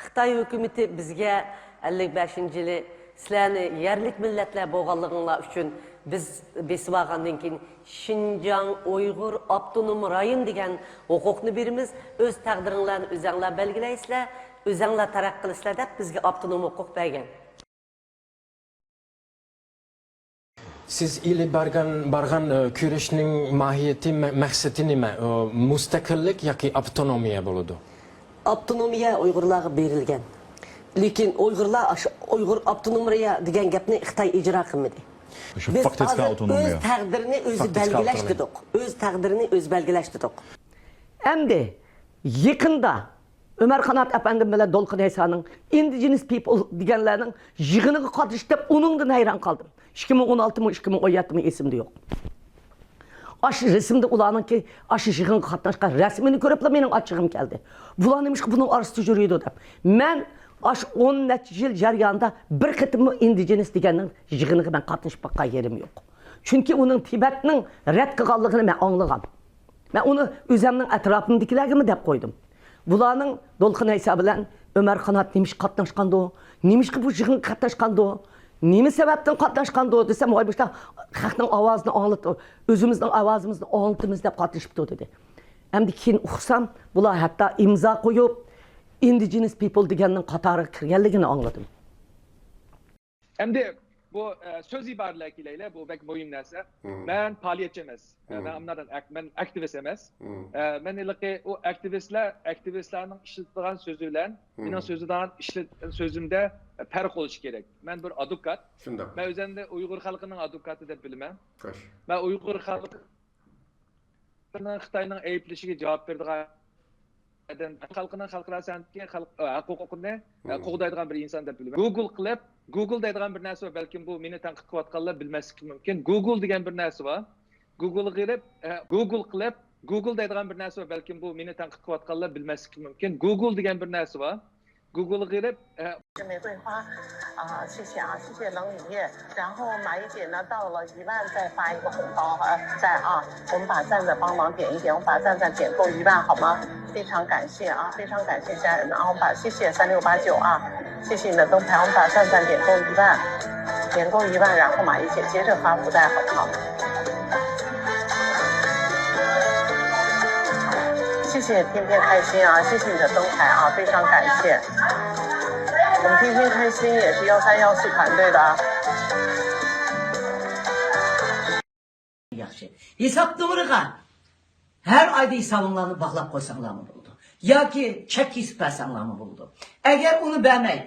Xitay hökuməti bizə 55-ci ili sizlərni yerlik millətlər boğanlığınlar üçün biz besib alğandan keyin Şinjan Uyğur Avtonom rayon degan hüquqni berimiz, öz təqdirinizlərni özіңlər belgiləysizlər, özіңlər tərəqqi qilishlar deb bizga avtonom hüquq bergan. Siz ili bargan kurashning mahiyati, maqsadi nima? Mustaqillik yoki avtonomiya bo'ladi? Avtonomiya Uyg'urlarga berilgan. Lekin Uyg'urlar Uyg'ur avtonomiya degan gapni Xitoy ijro qilmadi. Biz öz taqdirini o'zi belgilashdik. Öz taqdirini o'zi belgilashdik. Endi yaqinda Ömer Kanat efendim bilan Dolqin Haysa'nın Indigenous People deganlarning yig'iniga qatnashib uningdan hayron qoldim. 2016 mı 2017 mi esimde yok. Aşı resimde ulanınki aşı yig'inga qatnashgan rasmini ko'ribla mening achchig'im keldi. Bular nima ish buning orasida yuriydi deb. Men aş 10 necha yil jarayonida bir qitim Indigenous deganning yig'iniga men qatnashib bakkan yerim yok. Çünkü onun Tibetning rad qilganligini men anglagan. Men uni o'zimning atrofimdagilarga deb qo'ydim. Bularning Dolqin Haysa bilan Ömer Kanat nemish qatnashgandi, nemishki bu yig'inga qatnashgandi, nima sababdan qatnashgandi desam, oyboshda xalqning ovozini anglatib, o'zimizning ovozimizni anglatamiz deb qatnashibdi dedi. Endi keyin uqsam, bular hatto imzo qo'yib Indigenous People deganning qatoriga kirganligini angladim. Endi bu söz ibarələrlə bu bək mühim nəsə. Mən fəaliyyətçi emas. Mən aktivist emas. Mən elə ki o aktivistlərin işlətdiğin sözülə, mənim sözümdə fərq oluşu gerek. Mən bir advokat. Mən özümdə Uyğur xalqının advokatı deyə bilməm. Mən Uyğur xalqının Xitayının ayıplaşıga cavab verdiği xalqının xalqara sənətki hüququnu qoğdaydigan bir insan deyə bilməm. Google deydigan bir narsa var, belki bu meni tanqid qilayotganlar bilmasligi mumkin. Google degan bir narsa var. Google deydigan bir narsa var, belki bu meni tanqid qilayotganlar bilmasligi mumkin. Google degan bir narsa var. Google girip 玫瑰花谢谢啊，谢谢冷雨夜。然后买一点呢，到了1万再发一个红包赞啊，我们把赞的帮忙点一点，我们把赞点够1万好吗？非常感谢啊，非常感谢家人们啊，我们把谢谢3689啊，谢谢你的灯牌，我们把赞点够1万，点够1万，然后马一姐接着发福袋好不好？谢谢天天开心啊，谢谢你的灯牌啊，非常感谢。我们天天开心也是1314团队的啊。Yaxşı. Hesap numaraga her ayda hesabınlarını bağlap koysanlar mı buldu? Ya ki çek kesip versenler mı buldu? Eğer onu beğenmeyin,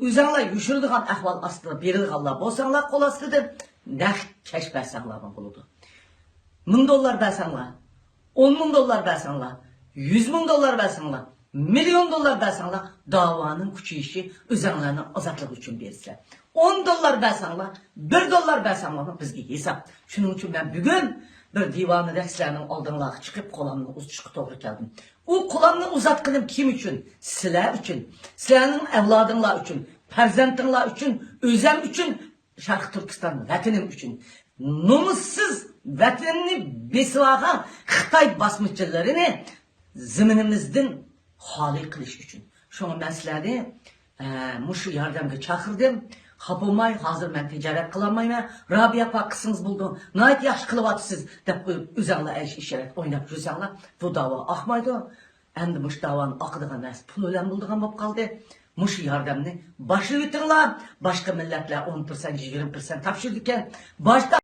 üzerine yuşurduğun ahval aslında berilganlar bolsanlar kol astıdır, ne keşf versenler mı buldu? $1000 versenler, $10.000 versenler, $100.000 versenler, $1.000.000 versenler, davanın küçüğüşü üzerlerine azatlık için verirse. $10 versenler, $1 versenler bizge hesap. Şunun için ben bugün bir divanı rəqslərinin aldığınlığa çıkıp kolanını uzatışqı doğru geldim. O kolanını uzatkınım kim için? Sizler için, sizlerin evladınlar için, perzentınlar için, özem için, Şarkı Türkistan vətənim için. Numussuz vətənini besvağa Xitay basmışçılarını zəminimizdən hali qilish için. Şuna mən sizləri muşu yardımga çağırdım. Xapılmay, hazır mən ticaret qılamayım. Rabia pakısınız buldum. Nayet yaxşı qılıvatsız dep qoyup üzənglə işarət oynap üzənglə. Bu dava axmaydı. Endi muş davanın akıdığan nəs pul ölən bulduğan bop qaldı. Muş yardımını başı yutunlar. Başka milletler 10%, 20% tapşırdıkken. Başta